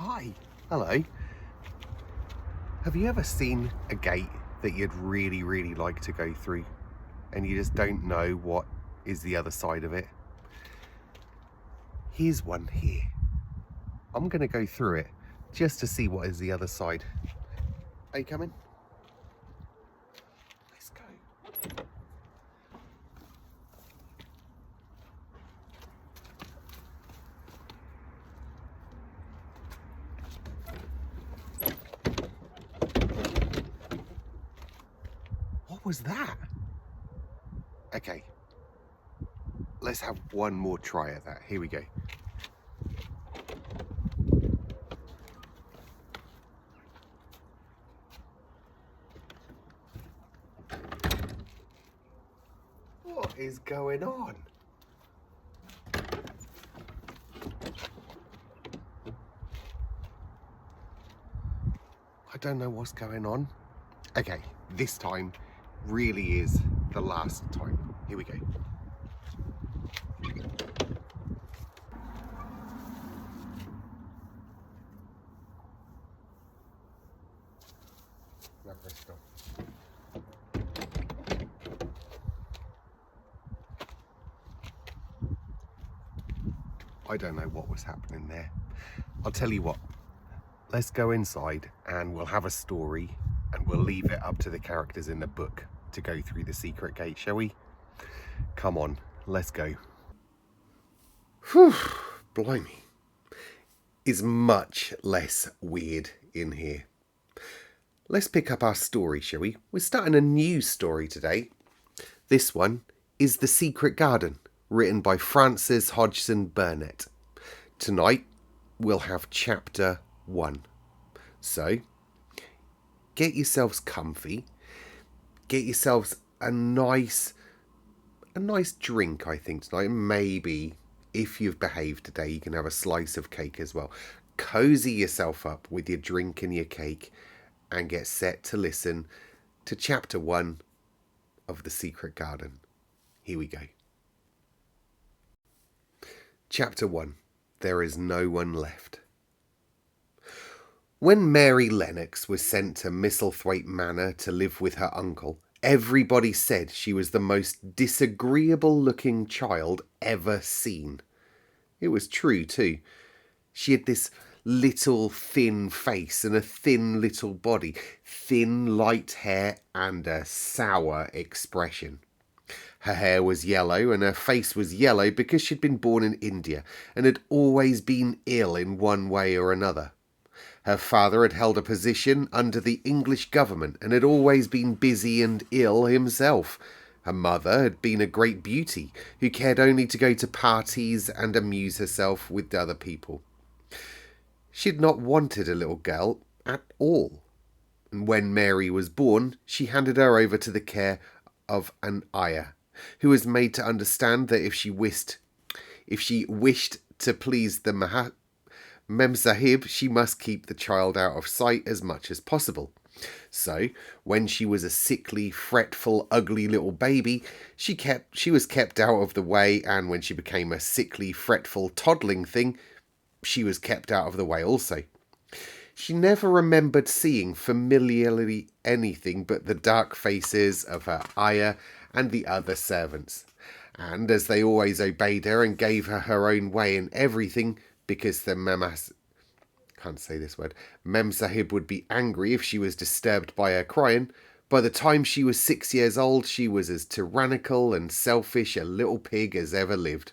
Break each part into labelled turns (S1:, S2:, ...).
S1: Hi. Hello. Have you ever seen a gate that you'd really like to go through and you just don't know what is the other side of it? Here's one here. I'm going to go through it just to see what is the other side. Are you coming? Let's go. What was that? Okay. Let's have one more try at that. Here we go. What is going on? I don't know what's going on. Okay, this time really is the last time. Here we go. Now press stop. I don't know what was happening there. I'll tell you what, let's go inside and we'll have a story and we'll leave it up to the characters in the book to go through the secret gate, shall we? Come on, let's go. Whew, blimey. It's much less weird in here. Let's pick up our story, shall we? We're starting a new story today. This one is The Secret Garden, written by Frances Hodgson Burnett. Tonight, we'll have chapter 1. So, get yourselves comfy. Get yourselves a nice drink, I think, tonight. Maybe, if you've behaved today, you can have a slice of cake as well. Cozy yourself up with your drink and your cake and get set to listen to chapter 1 of The Secret Garden. Here we go. Chapter 1. There is no one left. When Mary Lennox was sent to Misselthwaite Manor to live with her uncle, everybody said she was the most disagreeable-looking child ever seen. It was true, too. She had this little thin face and a thin little body, thin light hair and a sour expression. Her hair was yellow and her face was yellow because she'd been born in India and had always been ill in one way or another. Her father had held a position under the English government and had always been busy and ill himself. Her mother had been a great beauty who cared only to go to parties and amuse herself with other people. She had not wanted a little girl at all. And when Mary was born, she handed her over to the care of an ayah, who was made to understand that if she wished to please the Memsahib, she must keep the child out of sight as much as possible. So, when she was a sickly, fretful, ugly little baby, she was kept out of the way, and when she became a sickly, fretful, toddling thing, she was kept out of the way also. She never remembered seeing familiarly anything but the dark faces of her ayah and the other servants. And as they always obeyed her and gave her her own way in everything, because the Memsahib would be angry if she was disturbed by her crying, by the time she was 6 years old, she was as tyrannical and selfish a little pig as ever lived.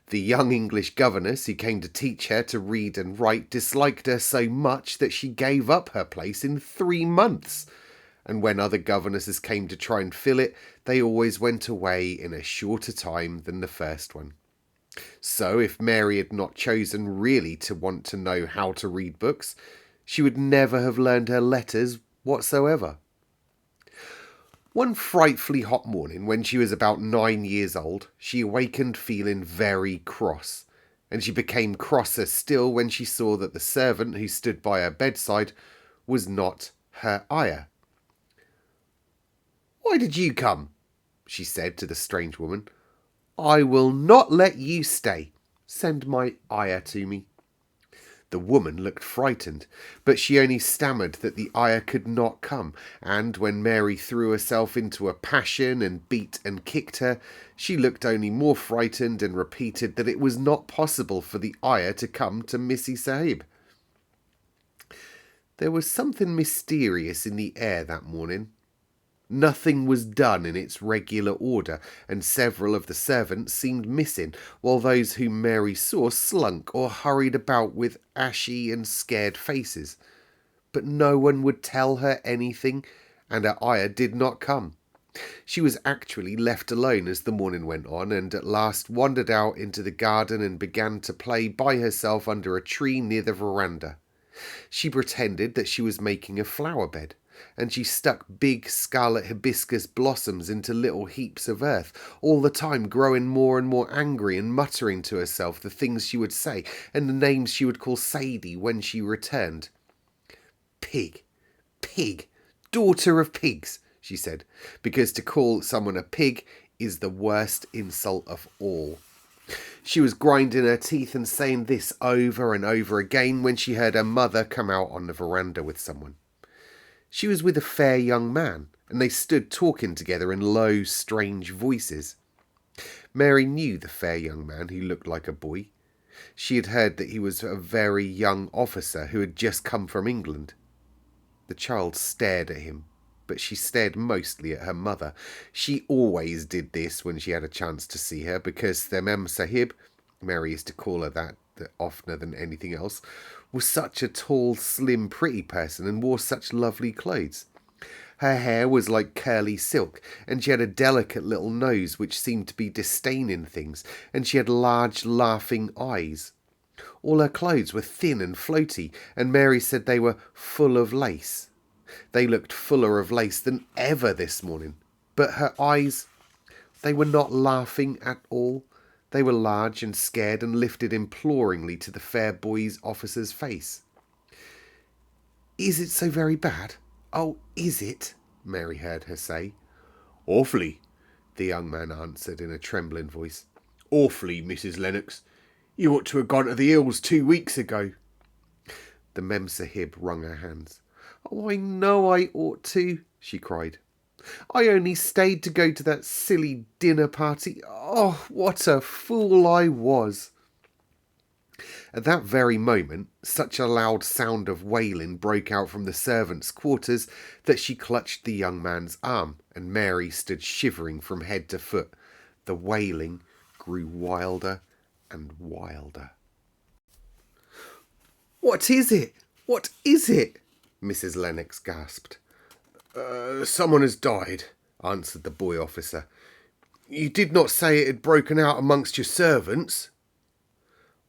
S1: The young English governess who came to teach her to read and write disliked her so much that she gave up her place in 3 months. And when other governesses came to try and fill it, they always went away in a shorter time than the first one. So if Mary had not chosen really to want to know how to read books, she would never have learned her letters whatsoever. One frightfully hot morning, when she was about 9 years old, she awakened feeling very cross, and she became crosser still when she saw that the servant who stood by her bedside was not her ayah. "Why did you come?" she said to the strange woman. "I will not let you stay. Send my ayah to me." The woman looked frightened, but she only stammered that the ayah could not come, and when Mary threw herself into a passion and beat and kicked her, she looked only more frightened and repeated that it was not possible for the ayah to come to Missy Sahib. There was something mysterious in the air that morning. Nothing was done in its regular order, and several of the servants seemed missing, while those whom Mary saw slunk or hurried about with ashy and scared faces. But no one would tell her anything, and her ayah did not come. She was actually left alone as the morning went on, and at last wandered out into the garden and began to play by herself under a tree near the veranda. She pretended that she was making a flower bed, and she stuck big scarlet hibiscus blossoms into little heaps of earth, all the time growing more and more angry and muttering to herself the things she would say and the names she would call Sadie when she returned. Pig, pig, daughter of pigs, she said, because to call someone a pig is the worst insult of all. She was grinding her teeth and saying this over and over again when she heard her mother come out on the veranda with someone. She was with a fair young man, and they stood talking together in low, strange voices. Mary knew the fair young man who looked like a boy. She had heard that he was a very young officer who had just come from England. The child stared at him, but she stared mostly at her mother. She always did this when she had a chance to see her, because the Mem Sahib, Mary used to call her that oftener than anything else, was such a tall, slim, pretty person and wore such lovely clothes. Her hair was like curly silk, and she had a delicate little nose which seemed to be disdaining things, and she had large, laughing eyes. All her clothes were thin and floaty, and Mary said they were full of lace. They looked fuller of lace than ever this morning, but her eyes, they were not laughing at all. They were large and scared and lifted imploringly to the fair boy's officer's face. "Is it so very bad? Oh, is it?" Mary heard her say. "Awfully," the young man answered in a trembling voice. "Awfully, Mrs. Lennox. You ought to have gone to the hills 2 weeks ago." The Mem Sahib wrung her hands. "Oh, I know I ought to," she cried. "I only stayed to go to that silly dinner party. Oh, what a fool I was." At that very moment, such a loud sound of wailing broke out from the servants' quarters that she clutched the young man's arm, and Mary stood shivering from head to foot. The wailing grew wilder and wilder. "What is it? What is it?" Mrs. Lennox gasped. Someone has died," answered the boy officer. "You did not say it had broken out amongst your servants."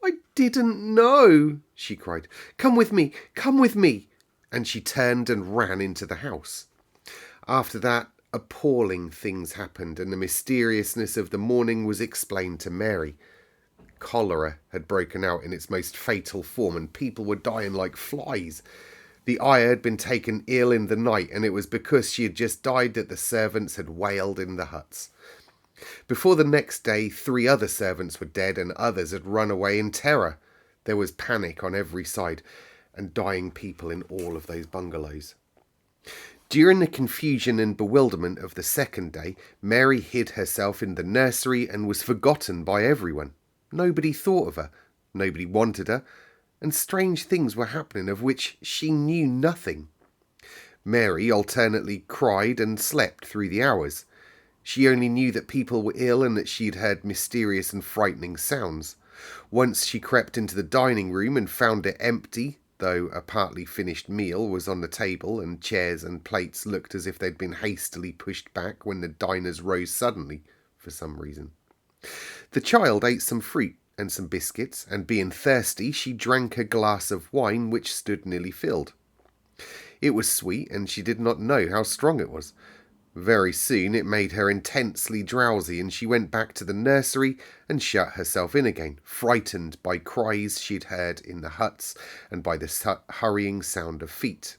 S1: "I didn't know," she cried. Come with me, come with me." And she turned and ran into the house. After that, appalling things happened, and the mysteriousness of the morning was explained to Mary. Cholera had broken out in its most fatal form, and people were dying like flies. The ayah had been taken ill in the night, and it was because she had just died that the servants had wailed in the huts. Before the next day, 3 other servants were dead, and others had run away in terror. There was panic on every side, and dying people in all of those bungalows. During the confusion and bewilderment of the second day, Mary hid herself in the nursery and was forgotten by everyone. Nobody thought of her, nobody wanted her, and strange things were happening of which she knew nothing. Mary alternately cried and slept through the hours. She only knew that people were ill and that she had heard mysterious and frightening sounds. Once she crept into the dining room and found it empty, though a partly finished meal was on the table and chairs and plates looked as if they'd been hastily pushed back when the diners rose suddenly, for some reason. The child ate some fruit and some biscuits, and being thirsty, she drank a glass of wine which stood nearly filled. It was sweet, and she did not know how strong it was. Very soon it made her intensely drowsy, and she went back to the nursery and shut herself in again, frightened by cries she'd heard in the huts and by the hurrying sound of feet.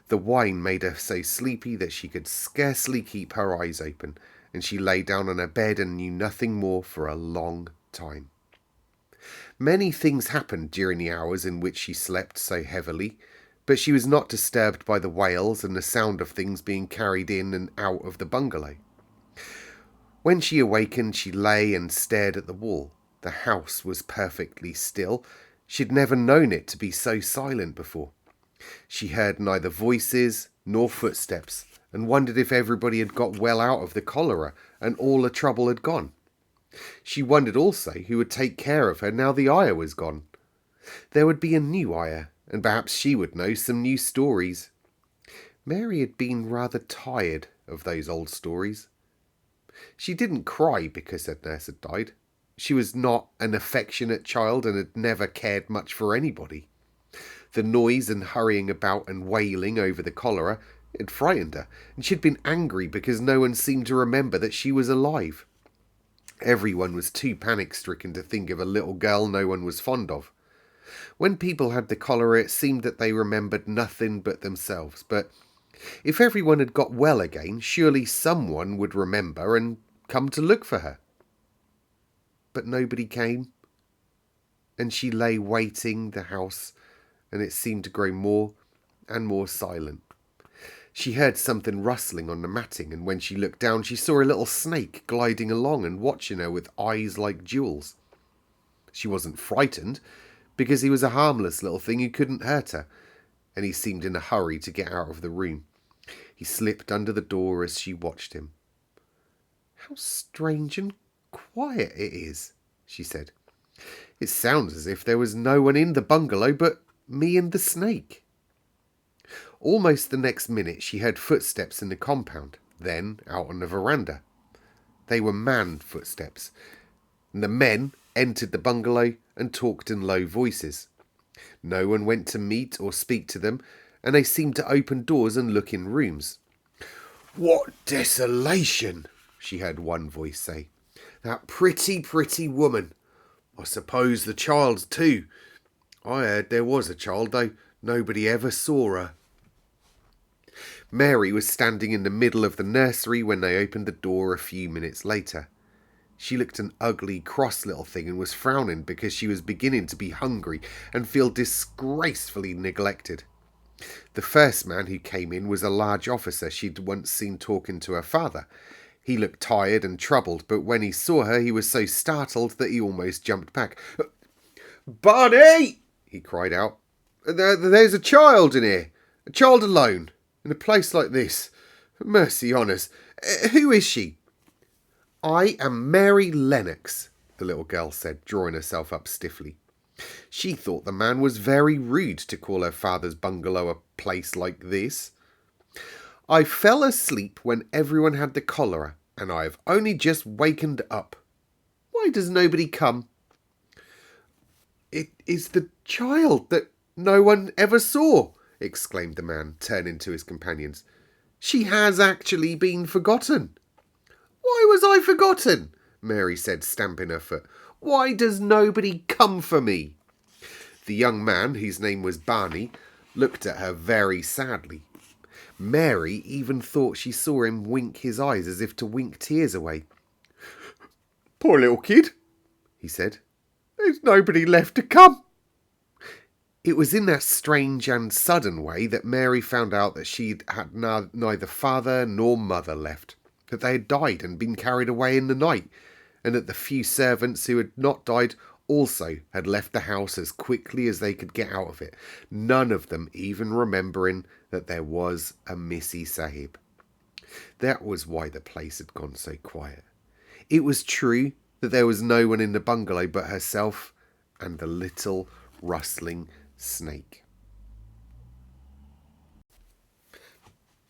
S1: The wine made her so sleepy that she could scarcely keep her eyes open, and she lay down on her bed and knew nothing more for a long time. Many things happened during the hours in which she slept so heavily, but she was not disturbed by the wails and the sound of things being carried in and out of the bungalow. When she awakened, she lay and stared at the wall. The house was perfectly still. She'd never known it to be so silent before. She heard neither voices nor footsteps, and wondered if everybody had got well out of the cholera and all the trouble had gone. She wondered also who would take care of her now the ayah was gone. There would be a new ayah, and perhaps she would know some new stories. Mary had been rather tired of those old stories. She didn't cry because her nurse had died. She was not an affectionate child and had never cared much for anybody. The noise and hurrying about and wailing over the cholera had frightened her, and she'd been angry because no one seemed to remember that she was alive. Everyone was too panic-stricken to think of a little girl no one was fond of. When people had the cholera, it seemed that they remembered nothing but themselves. But if everyone had got well again, surely someone would remember and come to look for her. But nobody came, and she lay waiting the house, and it seemed to grow more and more silent. She heard something rustling on the matting, and when she looked down, she saw a little snake gliding along and watching her with eyes like jewels. She wasn't frightened, because he was a harmless little thing who couldn't hurt her, and he seemed in a hurry to get out of the room. He slipped under the door as she watched him. "How strange and quiet it is," she said. "It sounds as if there was no one in the bungalow but me and the snake." Almost the next minute she heard footsteps in the compound, then out on the veranda. They were man footsteps, and the men entered the bungalow and talked in low voices. No one went to meet or speak to them, and they seemed to open doors and look in rooms. "What desolation!" she heard one voice say. "That pretty, pretty woman. I suppose the child's too. I heard there was a child, though nobody ever saw her." Mary was standing in the middle of the nursery when they opened the door a few minutes later. She looked an ugly, cross little thing and was frowning because she was beginning to be hungry and feel disgracefully neglected. The first man who came in was a large officer she'd once seen talking to her father. He looked tired and troubled, but when he saw her he was so startled that he almost jumped back. "Barney!" he cried out. There's a child in here. A child alone. In a place like this. Mercy on us. Who is she?" "I am Mary Lennox," the little girl said, drawing herself up stiffly. She thought the man was very rude to call her father's bungalow a place like this. "I fell asleep when everyone had the cholera, and I have only just wakened up. Why does nobody come?" "It is the child that no one ever saw," exclaimed the man, turning to his companions. "She has actually been forgotten." "Why was I forgotten?" Mary said, stamping her foot. "Why does nobody come for me?" The young man, whose name was Barney, looked at her very sadly. Mary even thought she saw him wink his eyes as if to wink tears away. "Poor little kid," he said. "There's nobody left to come." It was in that strange and sudden way that Mary found out that she'd had neither father nor mother left, that they had died and been carried away in the night, and that the few servants who had not died also had left the house as quickly as they could get out of it, none of them even remembering that there was a Missy Sahib. That was why the place had gone so quiet. It was true that there was no one in the bungalow but herself and the little rustling snake.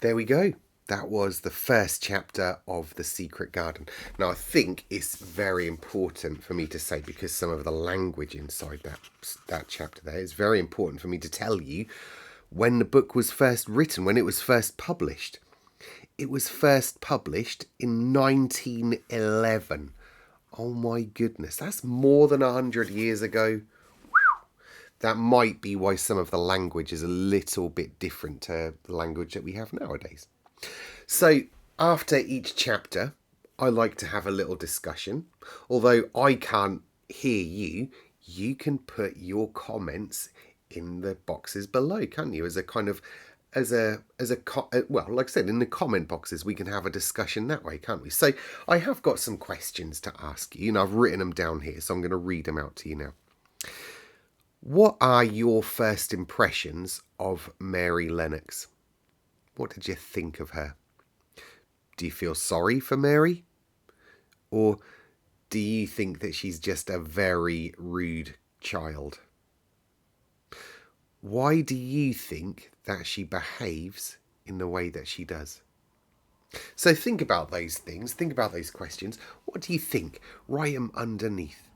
S1: There we go. That was the first chapter of The Secret Garden. Now, I think it's very important for me to say, because some of the language inside that chapter there is very important for me to tell you when the book was first written, when it was first published. It was first published in 1911. Oh my goodness, that's more than 100 years ago. That might be why some of the language is a little bit different to the language that we have nowadays. So, after each chapter, I like to have a little discussion. Although I can't hear you, you can put your comments in the boxes below, can't you? As a kind of, well, like I said, in the comment boxes, we can have a discussion that way, can't we? So I have got some questions to ask you, and I've written them down here, so I'm going to read them out to you now. What are your first impressions of Mary Lennox? What did you think of her? Do you feel sorry for Mary? Or do you think that she's just a very rude child? Why do you think that she behaves in the way that she does? So think about those things, think about those questions. What do you think? Write them underneath.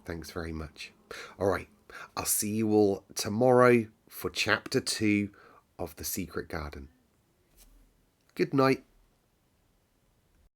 S1: Thanks very much. All right, I'll see you all tomorrow for chapter 2 of The Secret Garden. Good night.